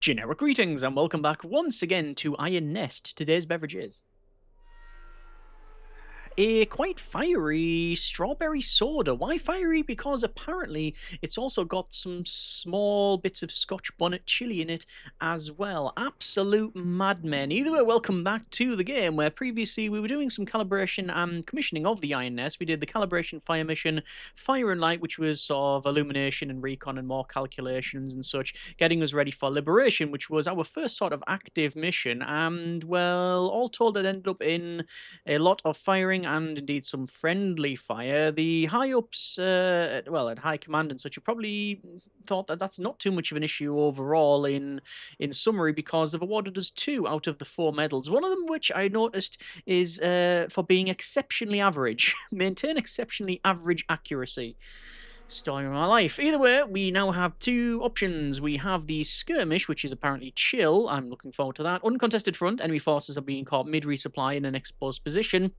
Generic greetings and welcome back once again to Iron Nest. Today's beverage is a quite fiery strawberry soda. Why fiery? Because apparently it's also got some small bits of Scotch bonnet chili in it as well. Absolute madmen. Either way, welcome back to the game where previously we were doing some calibration and commissioning of the Iron Nest. We did the calibration fire mission, Fire and Light, which was sort of illumination and recon and more calculations and such, getting us ready for Liberation, which was our first sort of active mission. And well, all told, it ended up in a lot of firing and indeed some friendly fire. The high ups, well, at high command and such, you probably thought that that's not too much of an issue overall in summary, because they've awarded us 2 out of the 4 medals. One of them, which I noticed, is for being exceptionally average. Maintain exceptionally average accuracy. Story of my life. Either way, we now have 2 options. We have the skirmish, which is apparently chill. I'm looking forward to that. Uncontested front. Enemy forces are being caught mid-resupply in an exposed position.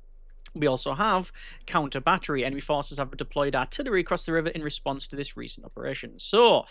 We also have counter battery. Enemy forces have deployed artillery across the river in response to this recent operation. So,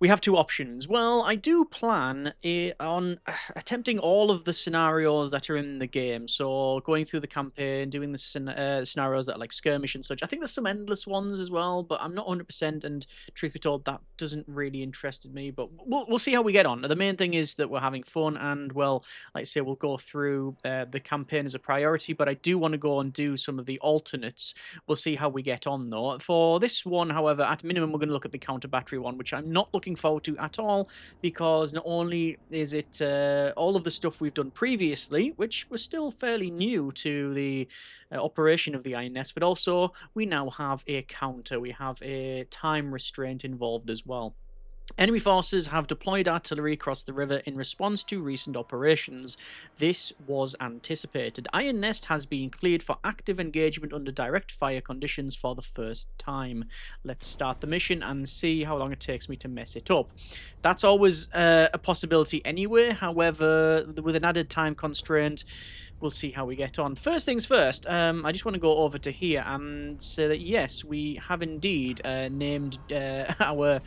we have 2 options. Well, I do plan on attempting all of the scenarios that are in the game. So going through the campaign, doing the scenarios that are like skirmish and such. I think there's some endless ones as well, but I'm not 100%. And truth be told, that doesn't really interest me. But we'll see how we get on. The main thing is that we're having fun, and well, like I say, we'll go through the campaign as a priority. But I do want to go and do some of the alternates. We'll see how we get on though. For this one, however, at minimum, we're going to look at the counter battery one, which I'm not looking forward to at all, because not only is it all of the stuff we've done previously, which was still fairly new to the operation of the Iron Nest, but also we now have a counter, we have a time restraint involved as well. Enemy forces have deployed artillery across the river in response to recent operations. This was anticipated. Iron Nest has been cleared for active engagement under direct fire conditions for the first time. Let's start the mission and see how long it takes me to mess it up. That's always a possibility anyway. However, with an added time constraint, we'll see how we get on. First things first, I just want to go over to here and say that yes, we have indeed named our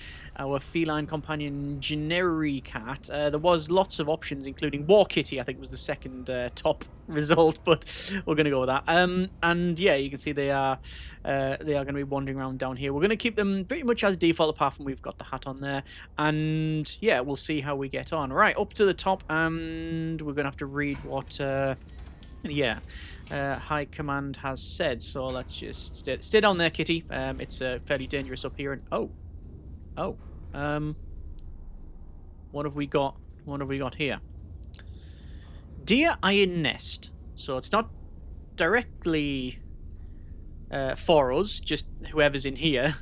feline companion Generi Cat. There was lots of options, including War Kitty, I think was the second top result, but we're going to go with that. And yeah, you can see they are going to be wandering around down here. We're going to keep them pretty much as default, apart from we've got the hat on there. And yeah, we'll see how we get on. Right, up to the top, and we're going to have to read what... High Command has said, so let's just stay down there, Kitty. It's fairly dangerous up here. And what have we got? What have we got here? Dear Iron Nest. So it's not directly for us, just whoever's in here.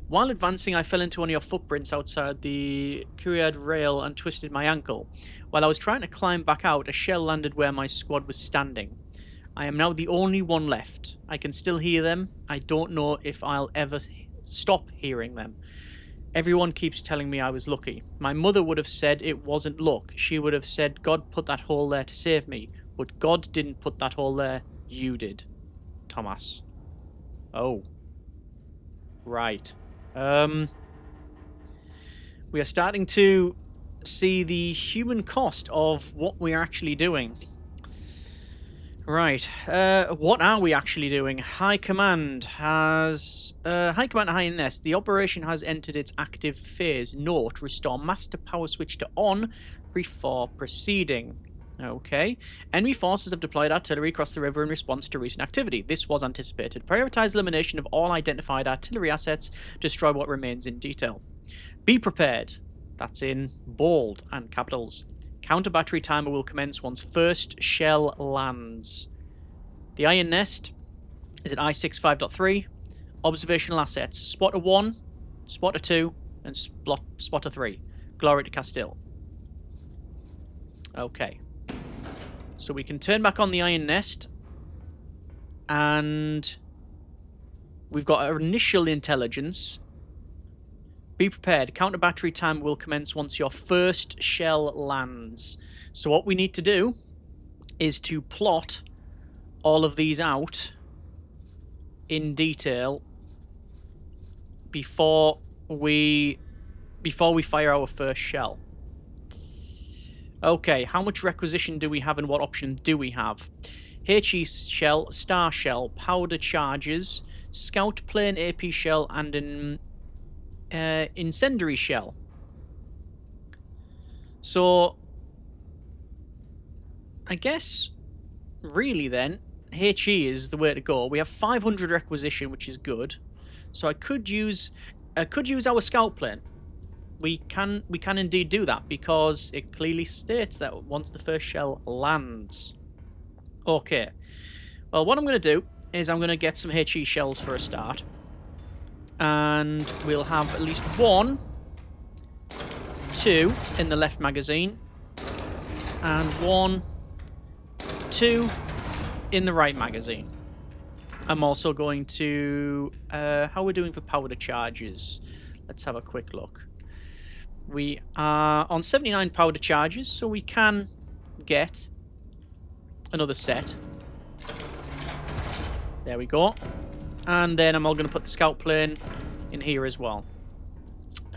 While advancing, I fell into one of your footprints outside the Kuriad rail and twisted my ankle. While I was trying to climb back out, a shell landed where my squad was standing. I am now the only one left. I can still hear them. I don't know if I'll ever stop hearing them. Everyone keeps telling me I was lucky. My mother would have said it wasn't luck. She would have said God put that hole there to save me. But God didn't put that hole there. You did. Thomas. Oh. Right. We are starting to see the human cost of what we are actually doing. Right, what are we actually doing? High Command has... High Command Iron Nest. The operation has entered its active phase. Note, restore master power switch to on before proceeding. Okay. Enemy forces have deployed artillery across the river in response to recent activity. This was anticipated. Prioritize elimination of all identified artillery assets. Destroy what remains in detail. Be prepared. That's in bold and capitals. Counter battery timer will commence once first shell lands. The Iron Nest is at I-65.3. Observational assets. Spotter 1, Spotter 2, and Spotter 3. Glory to Castile. Okay. So we can turn back on the Iron Nest, and we've got our initial intelligence. Be prepared. Counter battery time will commence once your first shell lands. So what we need to do is to plot all of these out in detail before we fire our first shell. Okay, how much requisition do we have and what options do we have? HE shell, star shell, powder charges, scout plane AP shell, and an incendiary shell. So, I guess, really then, HE is the way to go. We have 500 requisition, which is good. So I could use our scout plane. We can indeed do that because it clearly states that once the first shell lands. Okay. Well, what I'm going to do is I'm going to get some HE shells for a start. And we'll have at least 1, 2 in the left magazine. And 1, 2 in the right magazine. I'm also going to... how we're doing for powder charges. Let's have a quick look. We are on 79 powder charges, so we can get another set. There we go. And then I'm all going to put the scout plane in here as well.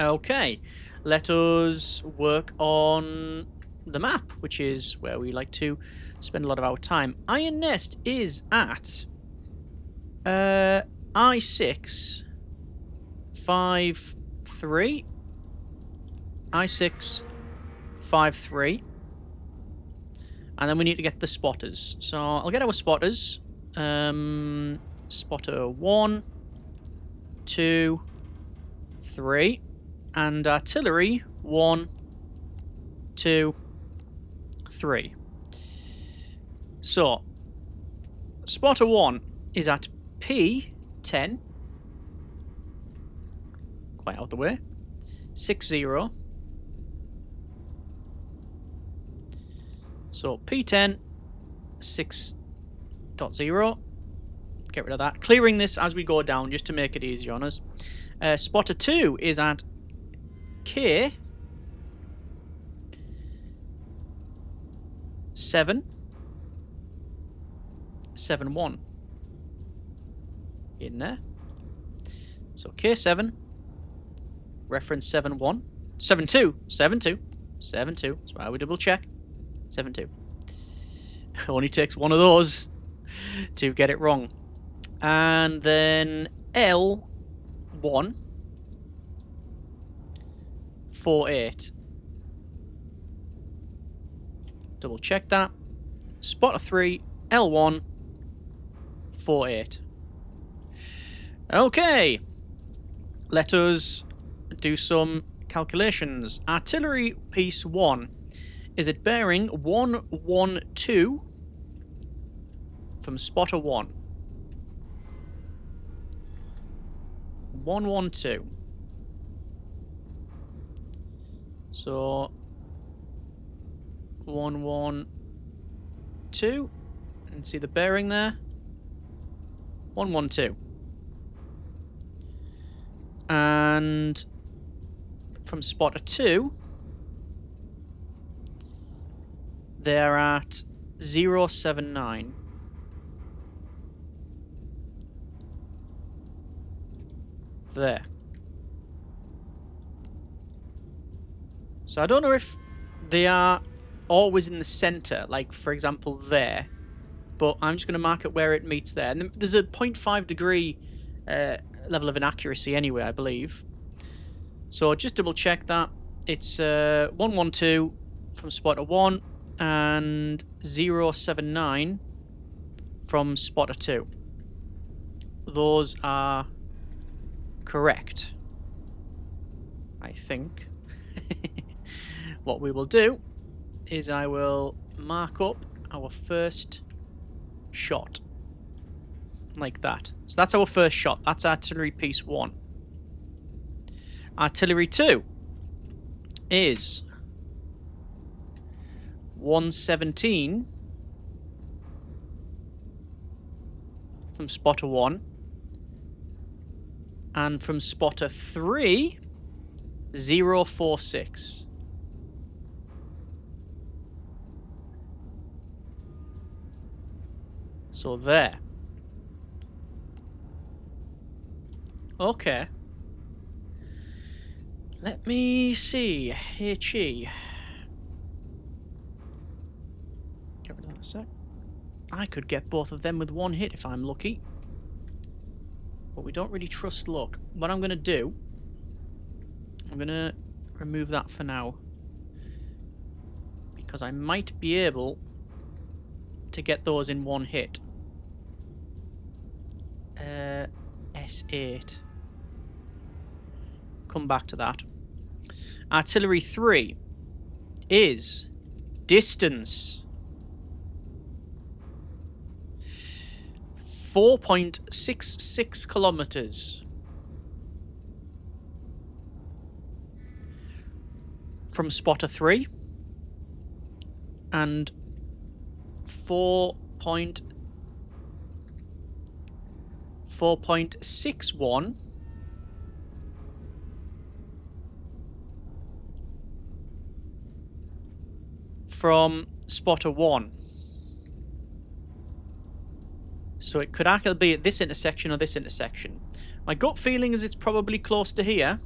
Okay, let us work on the map, which is where we like to spend a lot of our time. Iron Nest is at I6 5 3. I6 5 3. And then we need to get the spotters. So I'll get our spotters. Spotter 1, 2, 3. And artillery 1, 2, 3. So spotter 1 is at P10. Quite out the way. 60. So P10 6.0. Get rid of that. Clearing this as we go down just to make it easier on us. Spotter 2 is at K 7.1. In there. So K7 reference 7.1. 7.2. 7.2. 7.2. That's why we double check. 7.2. Only takes one of those to get it wrong. And then L1 4.8. Double check that. Spotter 3 L1 4.8. Okay. Let us do some calculations. Artillery piece 1 is at bearing 112 from spotter 1. 112. So 112. And see the bearing there? 112. And from spotter 2, they're at 079. There. So I don't know if they are always in the center, like for example there, but I'm just going to mark it where it meets there. And there's a 0.5 degree level of inaccuracy anyway, I believe. So just double check that. It's 112 from spotter 1 and 079 from spotter 2. Those are correct, I think. What we will do is I will mark up our first shot like that. So that's our first shot. That's artillery piece 1. Artillery 2 is 117 from spotter 1, and from spotter 3 046. So there. Okay. Let me see. HE. a sec. I could get both of them with one hit if I'm lucky. But we don't really trust luck. What I'm going to do... I'm going to remove that for now. Because I might be able to get those in one hit. S8. Come back to that. Artillery 3 is distance 4.66 kilometers from spotter 3 and 4.61 from spotter 1. So it could actually be at this intersection or this intersection. My gut feeling is it's probably close to here.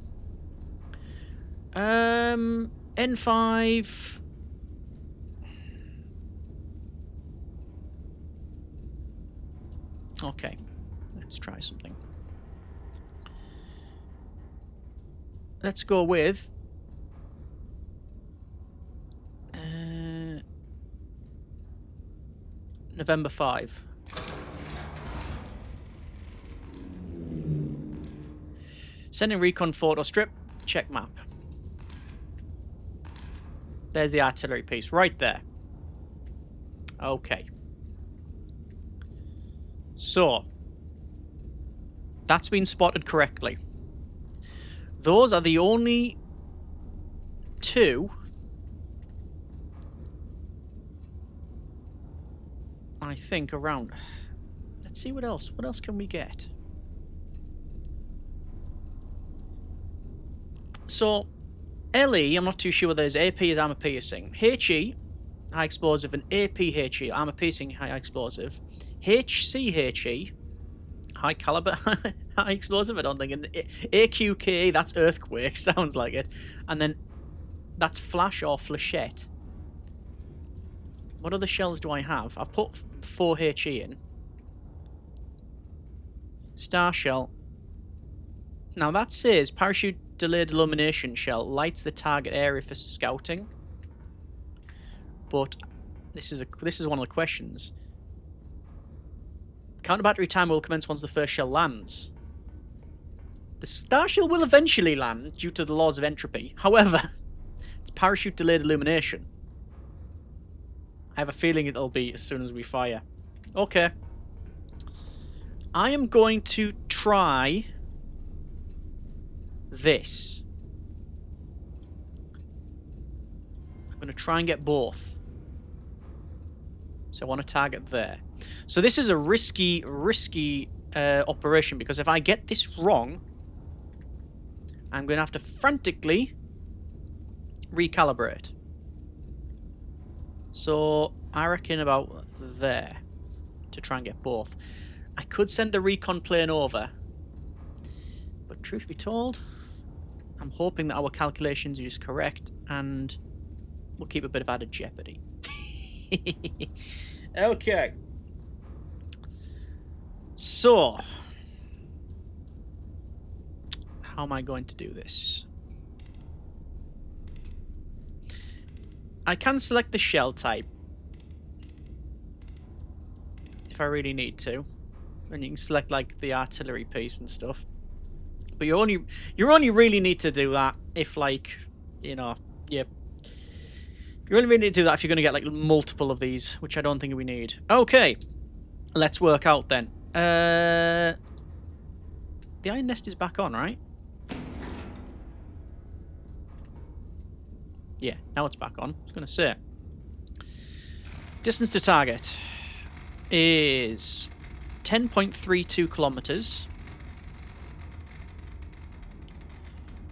N5. Okay, let's try something. Let's go with November 5. Sending recon photo strip. Check map. There's the artillery piece right there. Okay. So, that's been spotted correctly. Those are the only two I think around. Let's see what else. What else can we get? So, LE, I'm not too sure whether there's AP is armor piercing. HE, high explosive, and APHE, armor piercing, high explosive. HCHE, high caliber, high explosive, I don't think. And AQK, that's earthquake, sounds like it. And then that's flash or flechette. What other shells do I have? I've put 4HE in. Star shell. Now that says parachute delayed illumination shell lights the target area for scouting. But this is one of the questions. Counter battery time will commence once the first shell lands. The star shell will eventually land due to the laws of entropy. However, it's parachute delayed illumination. I have a feeling it'll be as soon as we fire. Okay. I am going to try this. I'm going to try and get both. So I want to target there. So this is a risky operation, because if I get this wrong, I'm going to have to frantically recalibrate. So I reckon about there to try and get both. I could send the recon plane over, but truth be told, I'm hoping that our calculations are just correct and we'll keep a bit of added jeopardy. Okay. So, how am I going to do this? I can select the shell type if I really need to, and you can select like the artillery piece and stuff. But you only really need to do that if, like, you know, you only really need to do that if you're going to get like multiple of these, which I don't think we need. Okay, let's work out then. The iron nest is back on, right? Yeah, now it's back on. I was going to say. Distance to target is 10.32 kilometers.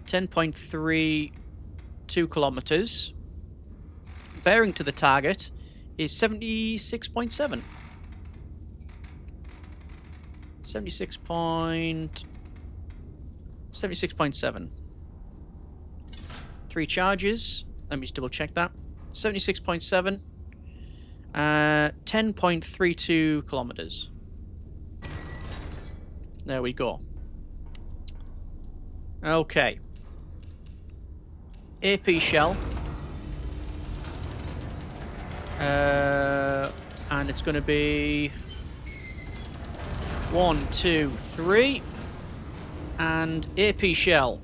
10.32 kilometers. Bearing to the target is 76.7. 76.7. 3 charges. Let me just double check that. 76.7. 10.32 kilometers. There we go. Okay. AP shell. And it's going to be 1, 2, 3. And AP shell.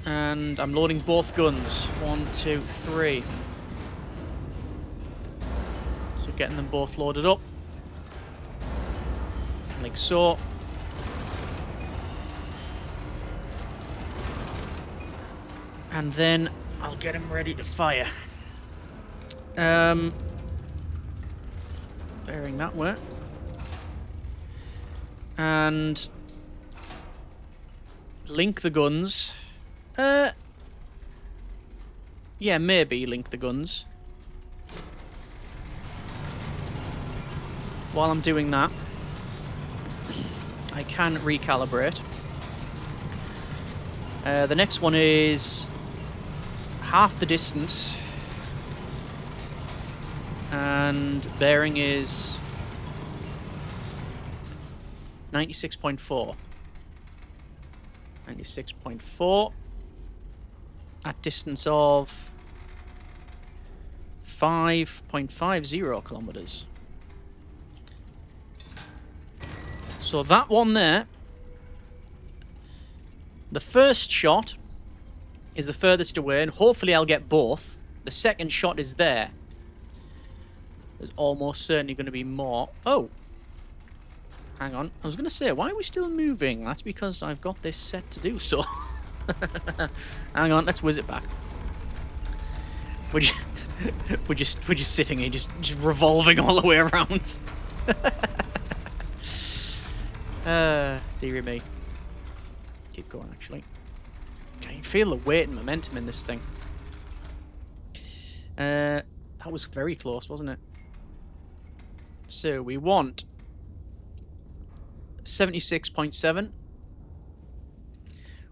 And I'm loading both guns. 1, 2, 3. So getting them both loaded up. Like so. And then I'll get him ready to fire. Bearing that way. And link the guns. Yeah, maybe link the guns. While I'm doing that, I can recalibrate. The next one is half the distance. And bearing is 96.4. 96.4 at distance of 5.50 kilometers. So that one there, the first shot is the furthest away, and hopefully I'll get both. The second shot is there. There's almost certainly going to be more. Oh! Hang on. I was going to say, why are we still moving? That's because I've got this set to do so. Hang on, let's whiz it back. We're just sitting here, just revolving all the way around. Dearie me. Keep going, actually. Can you feel the weight and momentum in this thing? That was very close, wasn't it? So we want 76.7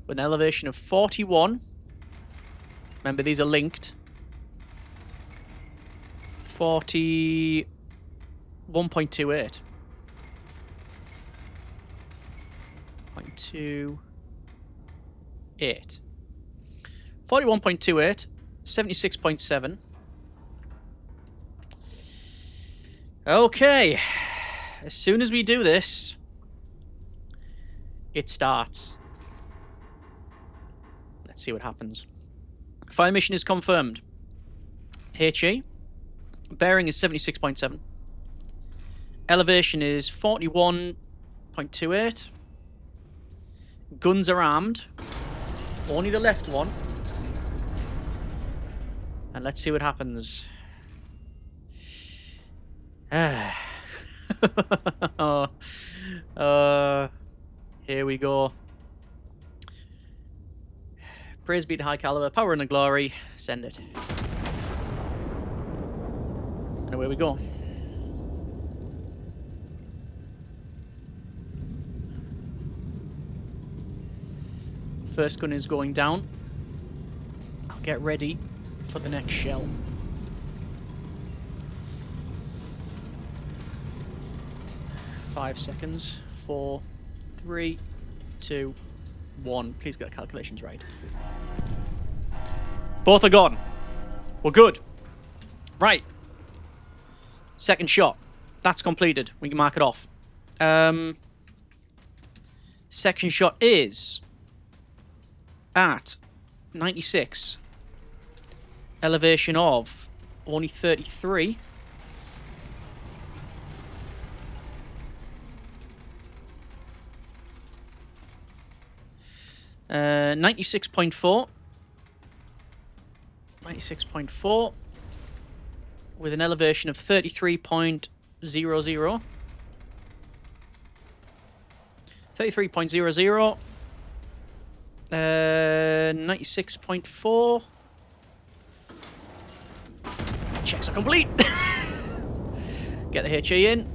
with an elevation of 41. Remember, these are linked. 41.28. 0.28. 41.28. 76.7. Okay. As soon as we do this, it starts. Let's see what happens. Fire mission is confirmed. HE. Bearing is 76.7. Elevation is 41.28. Guns are armed. Only the left one. And let's see what happens. Here we go. Praise be to high caliber, power and the glory. Send it. And away we go. First gun is going down. I'll get ready for the next shell. Five seconds. 4, 3, 2, 1. Please get the calculations right. Both are gone. We're good. Right. Second shot. That's completed. We can mark it off. Second shot is at 96. Elevation of only 33. Uh, 96.4. 96.4. With an elevation of 33.00. 33.00. 96.4. Checks are complete. Get the HE in.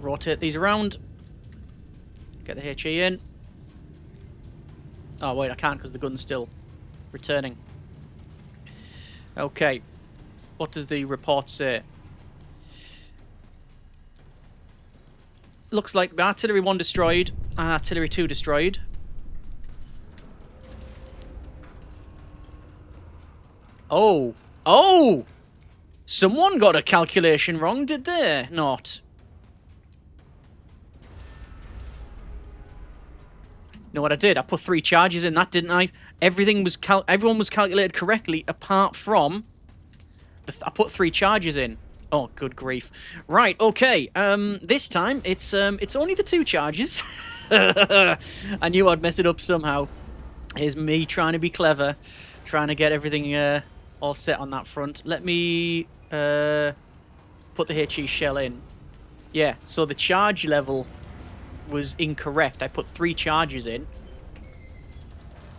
Rotate these around. Get the HE in. Oh, wait, I can't because the gun's still returning. Okay. What does the report say? Looks like artillery 1 destroyed and artillery 2 destroyed. Oh. Oh! Someone got a calculation wrong, did they? Not. Know what I did? I put 3 charges in that, didn't I? Everyone was calculated correctly apart from I put 3 charges in. Oh, good grief. Right, okay. This time it's only the 2 charges. I knew I'd mess it up somehow. Here's me trying to be clever, trying to get everything all set on that front. Let me put the HE shell in. Yeah, so the charge level was incorrect. I put 3 charges in.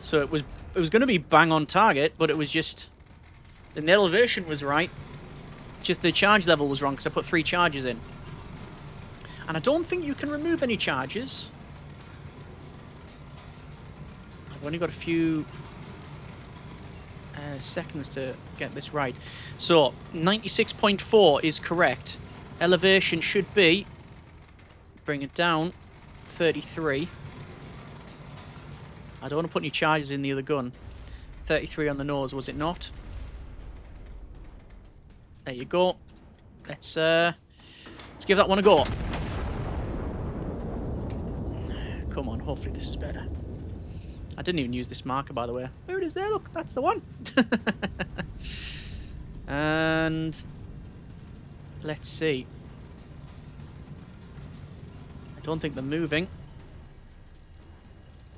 So it was going to be bang on target, but it was just... And the elevation was right. Just the charge level was wrong because I put 3 charges in. And I don't think you can remove any charges. I've only got a few seconds to get this right. So, 96.4 is correct. Elevation should be... Bring it down. 33. I don't want to put any charges in the other gun. 33 on the nose, was it not? There you go. Let's give that one a go. Come on, hopefully this is better. I didn't even use this marker, by the way. There it is there, look, that's the one. And let's see. I don't think they're moving.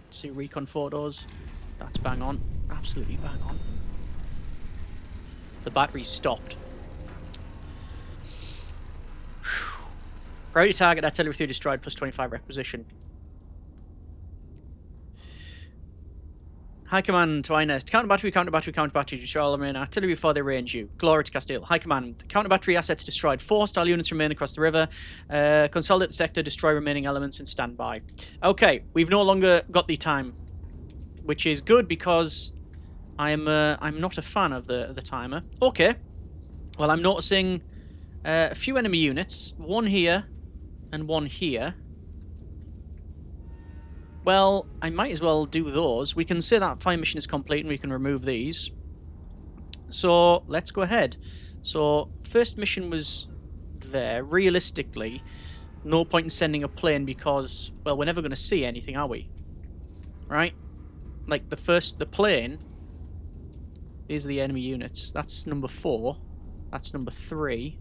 Let's see recon photos. That's bang on. Absolutely bang on. The battery's stopped. Priority target, artillery 3 destroyed, plus 25 requisition. High command to INEST. Counter battery, counter battery, counter battery. Destroy all remaining artillery before they range you. Glory to Castile. High command. Counter battery assets destroyed. 4 hostile units remain across the river. Consolidate the sector. Destroy remaining elements and stand by. Okay, we've no longer got the time, which is good because I'm not a fan of the timer. Okay. Well, I'm noticing a few enemy units. One here and one here. Well, I might as well do those. We can say that fire mission is complete and we can remove these. So, let's go ahead. So, first mission was there. Realistically, no point in sending a plane because, well, we're never going to see anything, are we? Right? Like, the plane, these are the enemy units. That's number 4. That's number 3.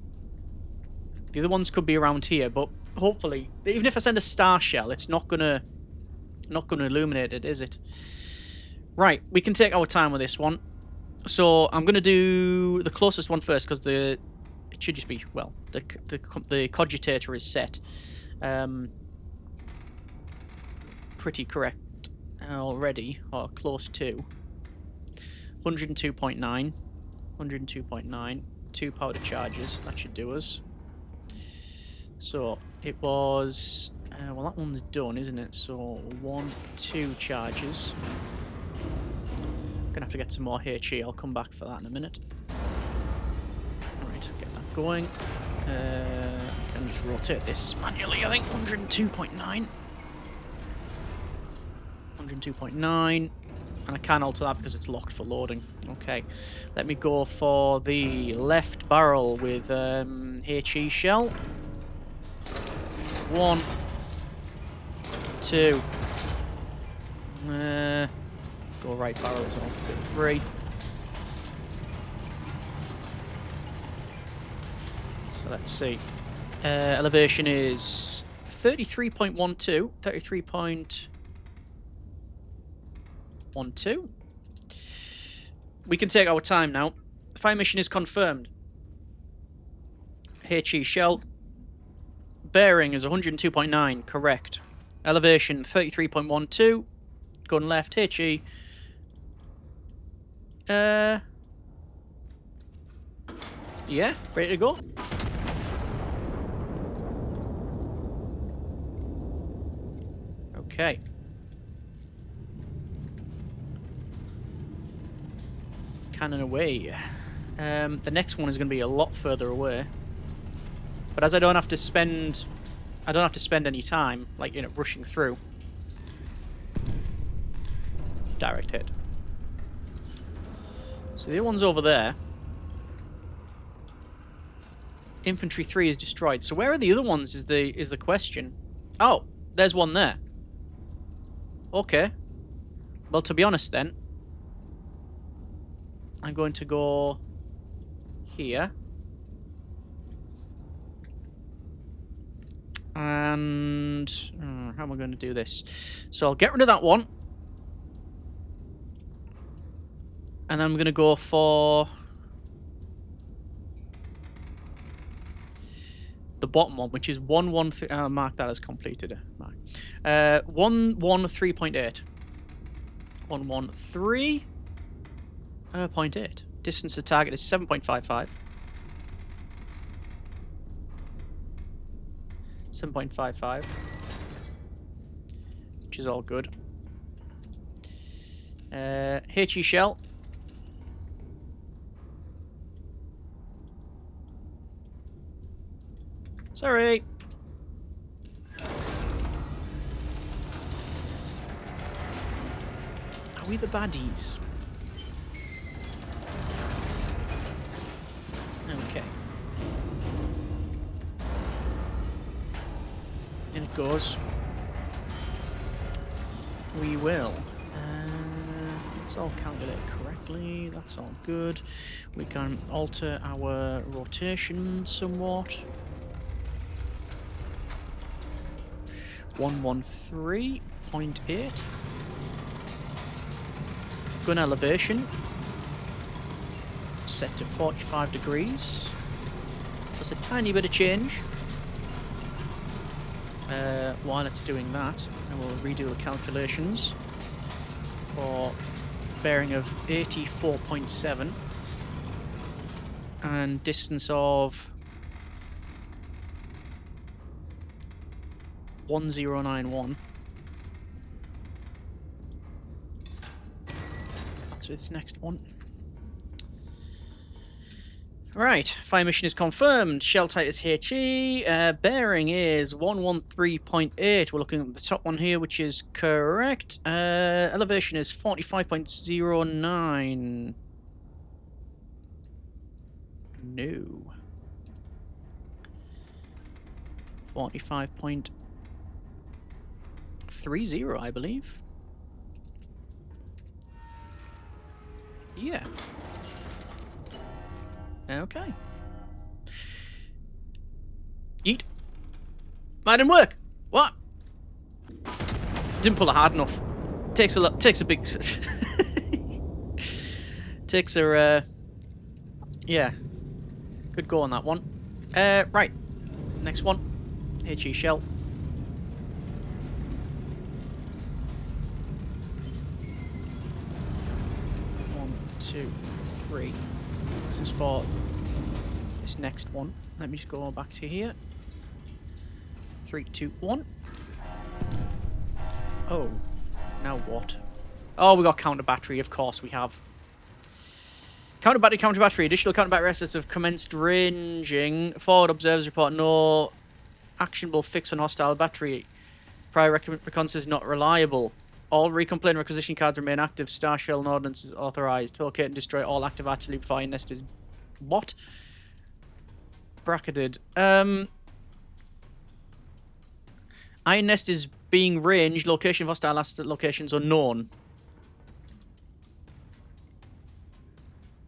The other ones could be around here, but hopefully, even if I send a star shell, it's not going to illuminate it, is it? Right, we can take our time with this one. So I'm going to do the closest one first because it should just be, well, the cogitator is set. Pretty correct already, or close to. 102.9. 102.9. 2 powder charges. That should do us. So it was... well, that one's done, isn't it? So, 1, 2 charges. Gonna have to get some more HE. I'll come back for that in a minute. Alright, get that going. I can just rotate this manually, I think. 102.9. 102.9. And I can alter that because it's locked for loading. Okay. Let me go for the left barrel with HE shell. 1, 2. Go right barrel as well. 3. So let's see. Elevation is 33.12. 33.12. We can take our time now. Fire mission is confirmed. HE shell. Bearing is 102.9. Correct. Elevation 33.12. Gun left. HE. Yeah, ready to go. Okay. cannon away. The next one is going to be a lot further away. But as I don't have to spend any time, like, you know, rushing through. Direct hit. So the other one's over there. Infantry 3 is destroyed. So where are the other ones is the question. Oh, there's one there. Okay. Well, to be honest then, I'm going to go here. And how am I going to do this? So I'll get rid of that one. And then I'm going to go for the bottom one, which is 113. Mark that as completed. 113.8. 113.8. Distance to target is 7.55. 7.55. Which is all good. HE shell. Sorry. Are we the baddies? Okay. In it goes. We will. Let's all calculate correctly. That's all good. We can alter our rotation somewhat. 113.8. Gun elevation set to 45 degrees. That's a tiny bit of change. While it's doing that, I will redo the calculations for bearing of 84.7 and distance of 1091. That's its next one. Right, fire mission is confirmed. Shell type is HE. Bearing is 113.8. We're looking at the top one here, which is correct. Elevation is 45.09. No. 45.30, I believe. Yeah. Okay. Yeet. That didn't work. What? Didn't pull it hard enough. Takes a big. Takes a. Yeah. Good go on that one. Right. Next one. HE shell. One, two, three. This is for this next one. Let me just go back to here. 3, 2, 1. Oh, now what? Oh, we got counter battery. Of course we have. Counter battery, counter battery. Additional counter battery assets have commenced ranging. Forward observers report no actionable fix on hostile battery. Prior reconnaissance is not reliable. All recomplete and requisition cards remain active. Star Shell and Ordnance is authorized. Locate and destroy all active artillery before Iron Nest is... What? Bracketed. Iron Nest is being ranged. Location of hostile asset locations unknown.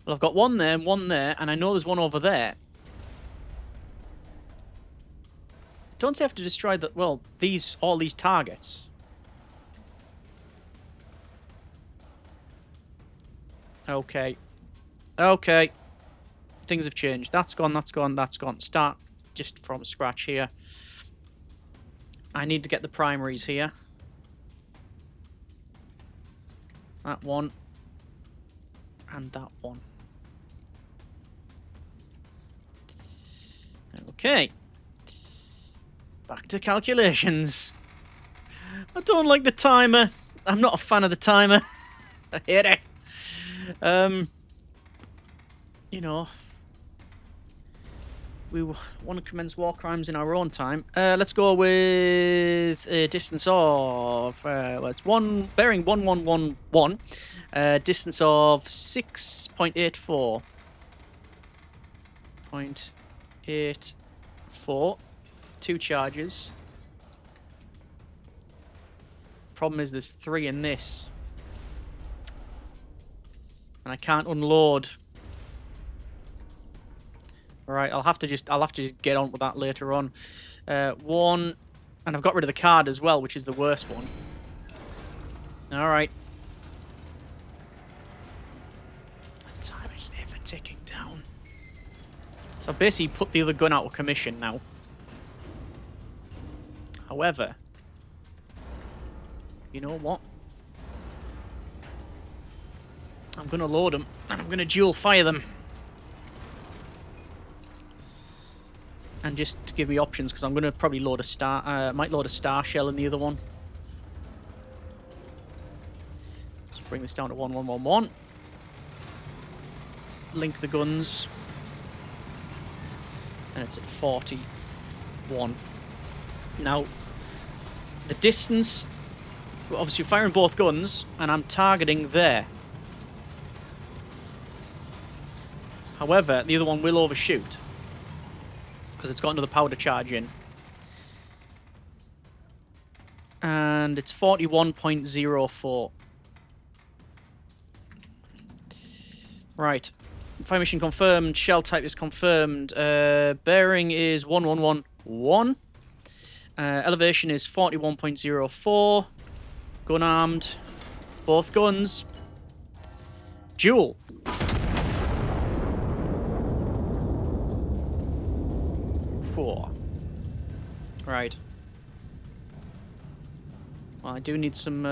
Well, I've got one there, and I know there's one over there. Don't say I have to destroy the... Well, all these targets. Okay. Okay. Things have changed. That's gone, that's gone, that's gone. Start just from scratch here. I need to get the primaries here. That one. And that one. Okay. Back to calculations. I don't like the timer. I'm not a fan of the timer. I hate it. you know, we want to commence war crimes in our own time. Let's go with a distance of well, it's bearing 1111. Distance of 6.84. 0.84. 2 charges. Problem is, there's 3 in this, and I can't unload. Alright, I'll have to just get on with that later on. 1, and I've got rid of the card as well, which is the worst one. Alright. Time is ever ticking down. So I've basically put the other gun out of commission now. However, you know what? I'm going to load them, and I'm going to dual fire them. And just to give me options, because I'm going to probably load a star, might load a star shell in the other one. Let's bring this down to 1111. Link the guns. And it's at 41. Now, the distance, well, obviously you're firing both guns, and I'm targeting there. However, the other one will overshoot, because it's got another powder charge in. And it's 41.04. Right. Fire mission confirmed. Shell type is confirmed. Bearing is 1111. Elevation is 41.04. Gun armed. Both guns. Duel. Right. Well, I do need some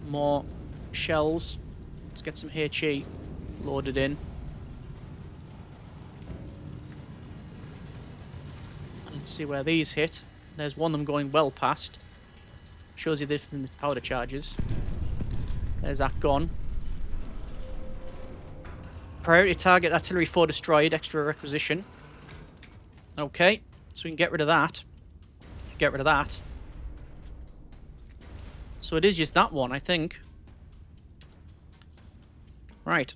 more shells. Let's get some HE loaded in. Let's see where these hit. There's one of them going well past. Shows you the difference in the powder charges. There's that gone. Priority target artillery 4 destroyed. Extra requisition. Okay, so we can get rid of that. Get rid of that. So it is just that one, I think. Right.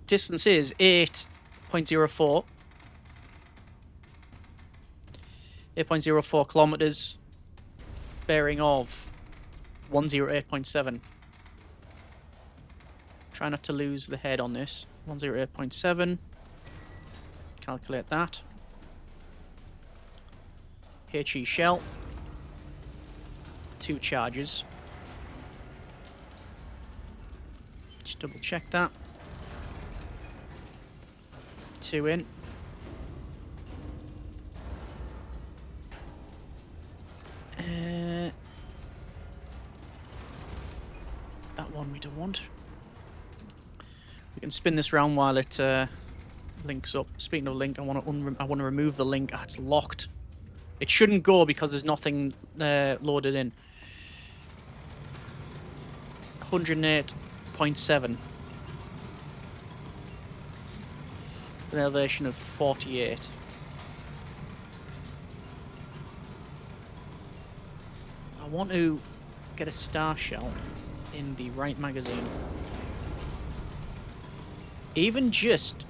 Distance is 8.04. 8.04 kilometers. Bearing of 108.7. Try not to lose the head on this. 108.7. Calculate that. HE shell. 2 charges. Just double check that. 2 in. That one we don't want. We can spin this round while it links up. Speaking of link, I want to remove the link. Ah, it's locked. It shouldn't go because there's nothing loaded in. 108.7. An elevation of 48. I want to get a star shell in the right magazine. Even just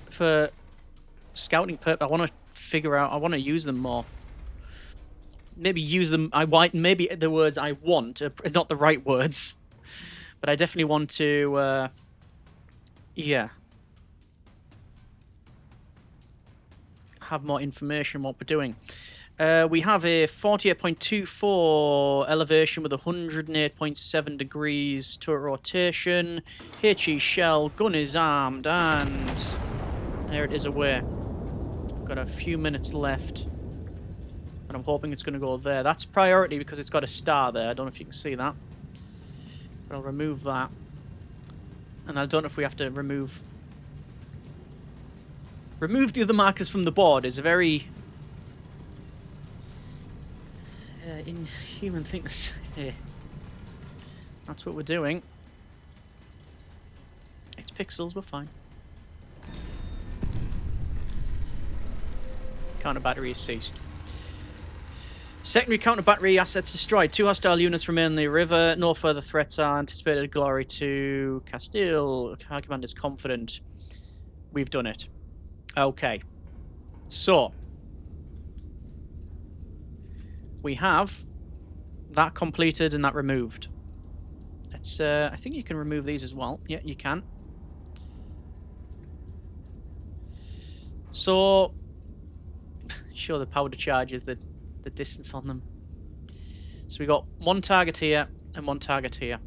for scouting purpose, I want to figure out. I want to use them more. Maybe use them. Maybe the words I want are not the right words, but I definitely want to. Yeah. Have more information on what we're doing. We have a 48.24 elevation with 108.7 degrees turret rotation. HE shell, gun is armed, and there it is away. Got a few minutes left, and I'm hoping it's going to go there. That's priority because it's got a star there. I don't know if you can see that, but I'll remove that. And I don't know if we have to remove the other markers from the board. Is a very inhuman thing to say. That's what we're doing. pixels, we're fine. Counter battery is ceased. Secondary counter battery assets destroyed. 2 hostile units remain in the river. No further threats are anticipated. Glory to Castile. Our command is confident. We've done it. Okay. So. We have that completed and that removed. Let's, I think you can remove these as well. Yeah, you can. So. Show the powder charges, the distance on them. So we got one target here and one target here.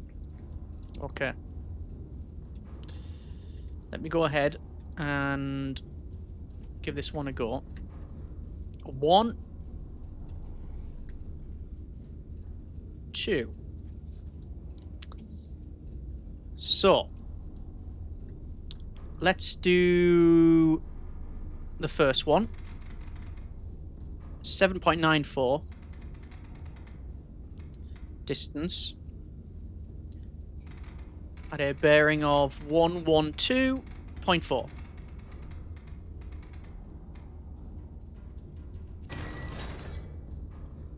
Okay. Let me go ahead and give this one a go. 1, 2. So let's do the first one. 7.94 distance at a bearing of 112.4.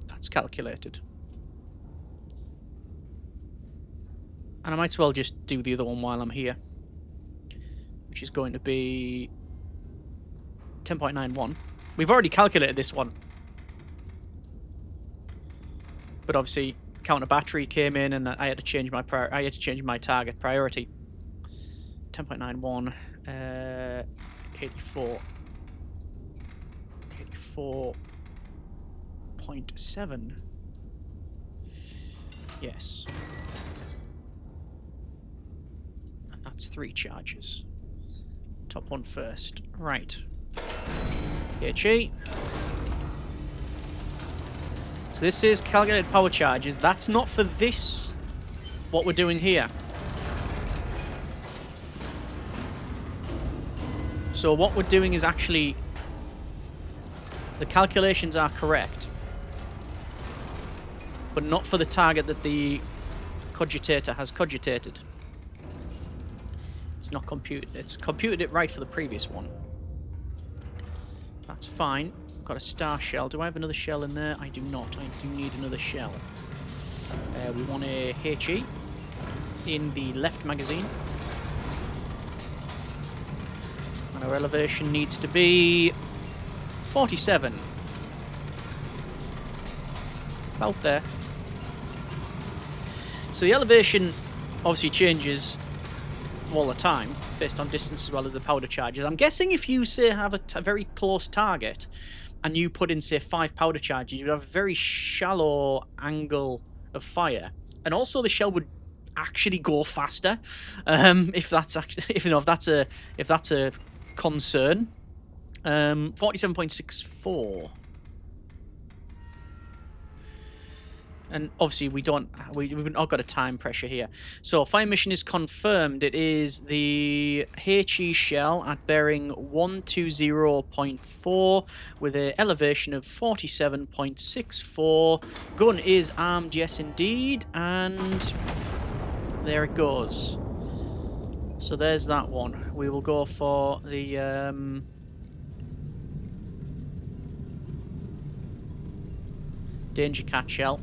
That's calculated. And I might as well just do the other one while I'm here, which is going to be 10.91. We've already calculated this one. But obviously, counter battery came in, and I had to change my target priority. 10.91, 84, 84.7. Yes, and that's 3 charges. Top one first, right? HE. So this is calculated power charges. That's not for this, what we're doing here. So what we're doing is actually, the calculations are correct, but not for the target that the cogitator has cogitated. It's not computed. It's computed it right for the previous one. That's fine. Got a star shell. Do I have another shell in there? I do not. I do need another shell. We want a HE in the left magazine. And our elevation needs to be 47. About there. So the elevation obviously changes all the time based on distance as well as the powder charges. I'm guessing if you, say, have a very close target and you put in, say, 5 powder charges, you'd have a very shallow angle of fire, and also the shell would actually go faster. If that's actually, if that's a concern. 47.64. And obviously we've not got a time pressure here. So fire mission is confirmed. It is the HE shell at bearing 120.4 with an elevation of 47.64. Gun is armed, yes indeed. And there it goes. So there's that one. We will go for the Danger Cat shell.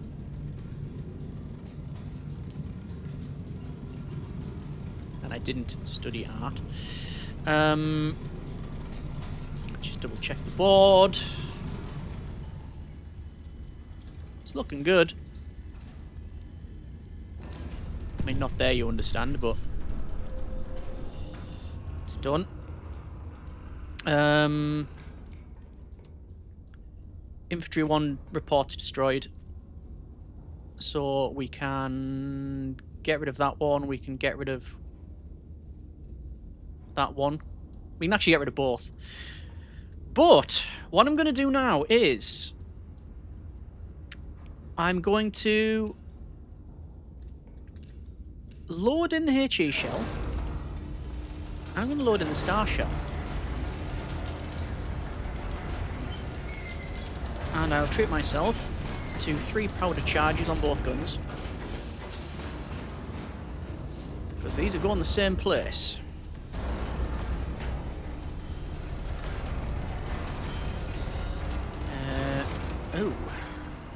I didn't study art. Just double check the board. It's looking good. I mean, not there, you understand, but it's done. Infantry 1 reports destroyed. So we can get rid of that one. We can get rid of that one. We can actually get rid of both. But what I'm going to do now is I'm going to load in the HE shell. I'm going to load in the star shell. And I'll treat myself to 3 powder charges on both guns, because these are going the same place.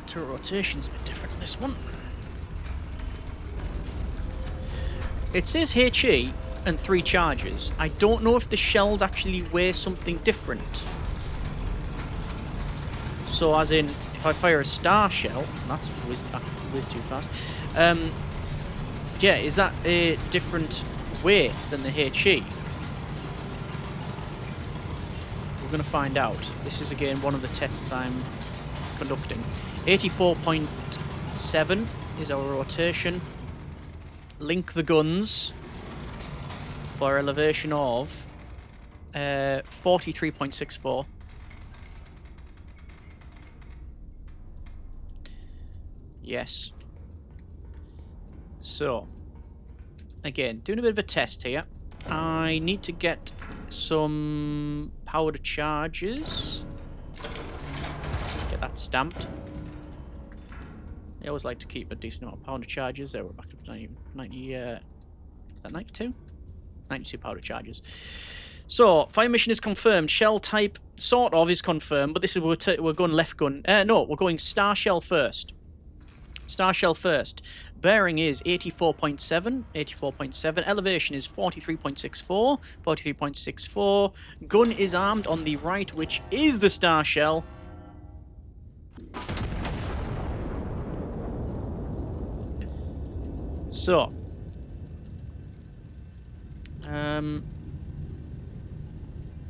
Turret rotation's a bit different in this one. It says HE and 3 charges. I don't know if the shells actually weigh something different. So as in, if I fire a star shell, that's whizzed too fast. Yeah, is that a different weight than the HE? We're going to find out. This is again one of the tests I'm conducting. 84.7 is our rotation. Link the guns for elevation of 43.64. Yes. So, again, doing a bit of a test here. I need to get some powder charges. Get that stamped. I always like to keep a decent amount of powder charges. There, we're back up to 90 is that 92? 92 powder charges. So, fire mission is confirmed. Shell type, sort of, is confirmed, but this is, we're going left gun. No, we're going star shell first. Star shell first. Bearing is 84.7. 84.7. Elevation is 43.64. 43.64. Gun is armed on the right, which is the star shell. So.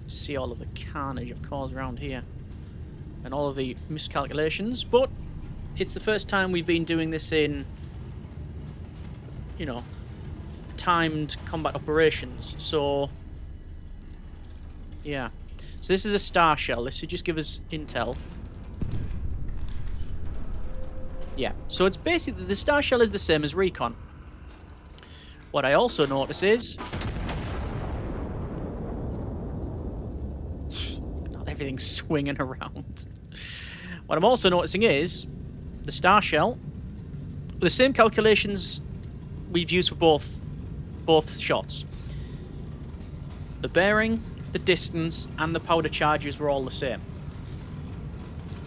See all of the carnage of course around here. And all of the miscalculations, but it's the first time we've been doing this in, you know, timed combat operations. So, yeah. So this is a star shell. This should just give us intel. Yeah. So it's basically, the star shell is the same as recon. What I also notice is everything's swinging around. What I'm also noticing is the star shell, the same calculations we've used for both shots. The bearing, the distance, and the powder charges were all the same.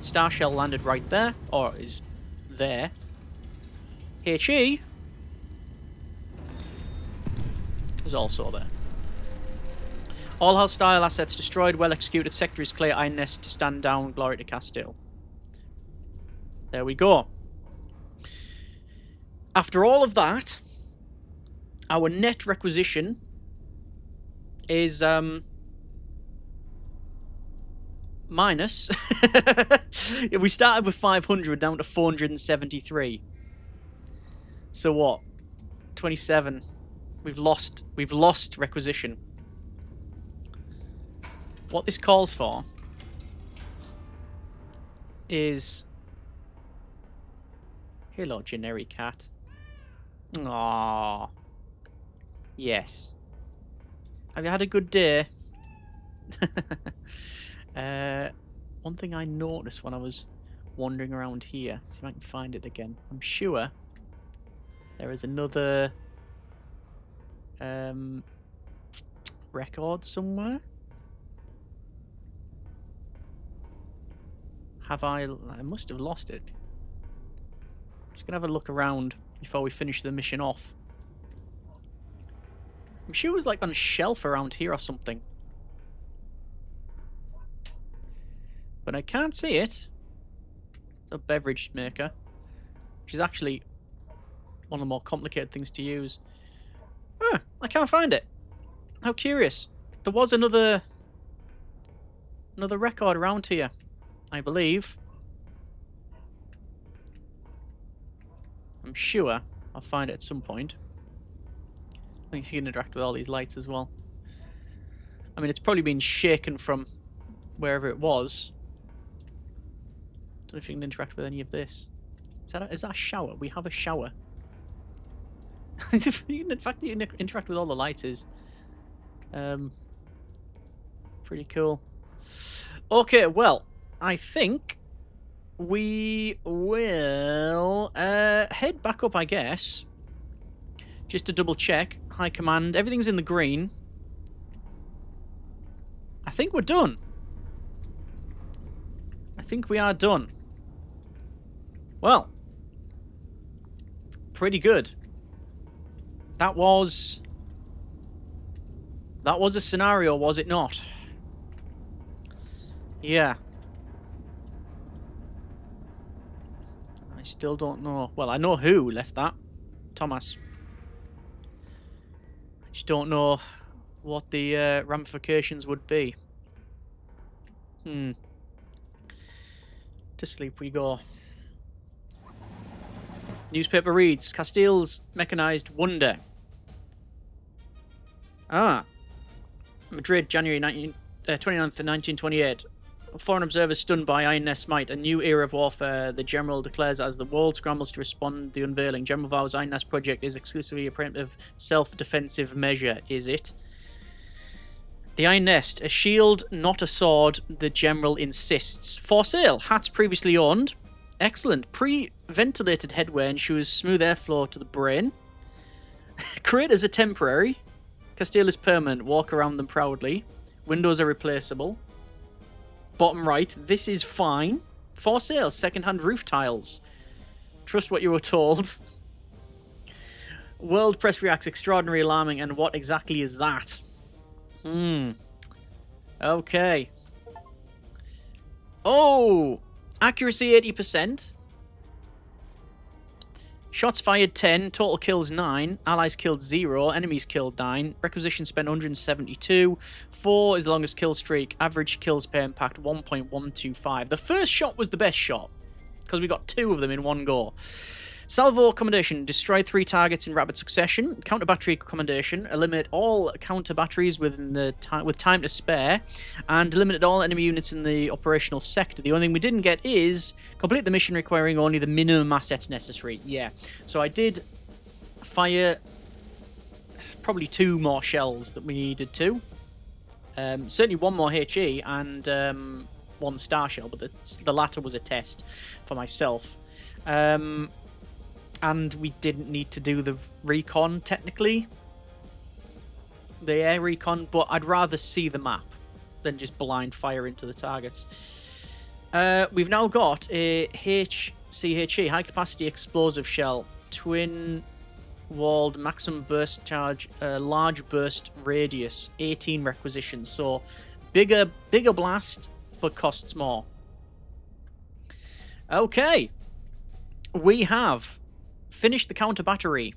Star shell landed right there, or is there. HE is also there. All hostile assets destroyed, well executed, sector is clear, Iron Nest to stand down, glory to Castile. There we go. After all of that, our net requisition is minus. We started with 500 down to 473. So what? 27. We've lost requisition. What this calls for is, hello, generic cat. Aww. Yes. Have you had a good day? One thing I noticed when I was wandering around here, see if I can find it again. I'm sure there is another record somewhere. Have I must have lost it. Just gonna have a look around before we finish the mission off. I'm sure it was like on a shelf around here or something. But I can't see it. It's a beverage maker, which is actually one of the more complicated things to use. I can't find it. How curious. There was another record around here, I believe. I'm sure I'll find it at some point. I think you can interact with all these lights as well. I mean, it's probably been shaken from wherever it was. Don't know if you can interact with any of this. Is that a shower? We have a shower. In fact, you can interact with all the lights. Is pretty cool. Okay, well, I think we will head back up, I guess. Just to double check. High command. Everything's in the green. I think we're done. I think we are done. Well, pretty good. That was a scenario, was it not? Yeah. I still don't know. Well, I know who left that. Thomas. I just don't know what the ramifications would be. To sleep we go. Newspaper reads, Castile's mechanized wonder. Madrid, January 29th, 1928. Foreign observers stunned by Iron Nest's might. A new era of warfare, the General declares as the world scrambles to respond to the unveiling. General vows Iron Nest project is exclusively a preemptive self-defensive measure, is it? The Iron Nest, a shield, not a sword, the General insists. For sale, hats previously owned. Excellent. Pre-ventilated headwear ensures smooth airflow to the brain. Craters are temporary. Castile is permanent. Walk around them proudly. Windows are replaceable. Bottom right, this is fine. For sale, second-hand roof tiles. Trust what you were told. World press reacts extraordinary, alarming, and what exactly is that? Okay. Oh! Accuracy 80%. Shots fired 10, total kills 9, allies killed 0, enemies killed 9, requisition spent 172, 4 is the longest kill streak, average kills per impact 1.125. The first shot was the best shot, because we got 2 of them in one go. Salvo commendation, destroy 3 targets in rapid succession. Counter battery commendation, eliminate all counter batteries with time to spare, and eliminate all enemy units in the operational sector. The only thing we didn't get is complete the mission requiring only the minimum assets necessary. Yeah, so I did fire probably 2 more shells that we needed to. Certainly 1 more HE and 1 star shell, but the latter was a test for myself. And we didn't need to do the recon, technically. The air recon, but I'd rather see the map than just blind fire into the targets. We've now got a HCHE, High Capacity Explosive Shell. Twin-walled maximum burst charge, large burst radius, 18 requisitions. So, bigger blast, but costs more. Okay. We have finished the counter battery.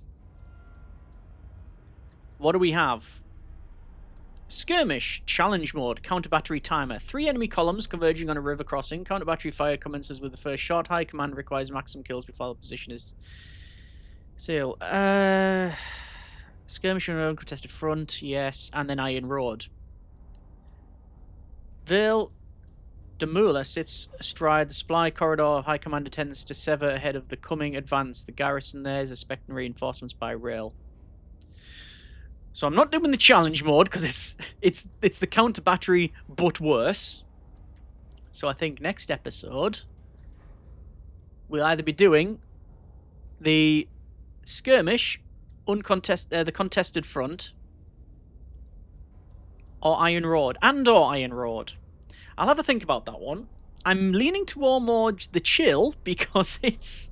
What do we have? Skirmish, challenge mode, counter battery timer. 3 enemy columns converging on a river crossing. Counter battery fire commences with the first shot. High command requires maximum kills before the position is sealed. Skirmish on an uncontested front, yes, and then Iron Road. Vale Demula sits astride the supply corridor. High Commander tends to sever ahead of the coming advance. The garrison there is expecting reinforcements by rail. So I'm not doing the challenge mode because it's the counter battery but worse. So I think next episode we'll either be doing the skirmish, the contested front, or Iron Road, or Iron Road. I'll have a think about that one. I'm leaning towards the chill because it's...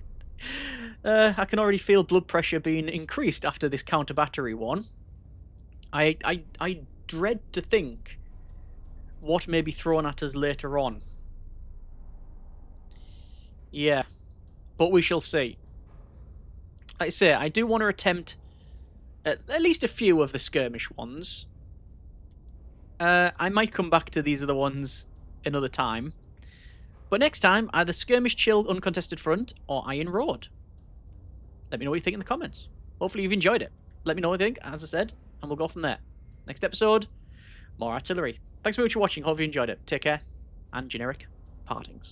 I can already feel blood pressure being increased after this counter battery one. I dread to think what may be thrown at us later on. Yeah, but we shall see. Like I say, I do want to attempt at least a few of the skirmish ones. I might come back to these other ones another time. But next time, either skirmish, chilled, uncontested front, or Iron Road. Let me know what you think in the comments. Hopefully you've enjoyed it. Let me know what you think, as I said, and we'll go from there. Next episode, more artillery. Thanks very much for watching. Hope you enjoyed it. Take care, and generic partings.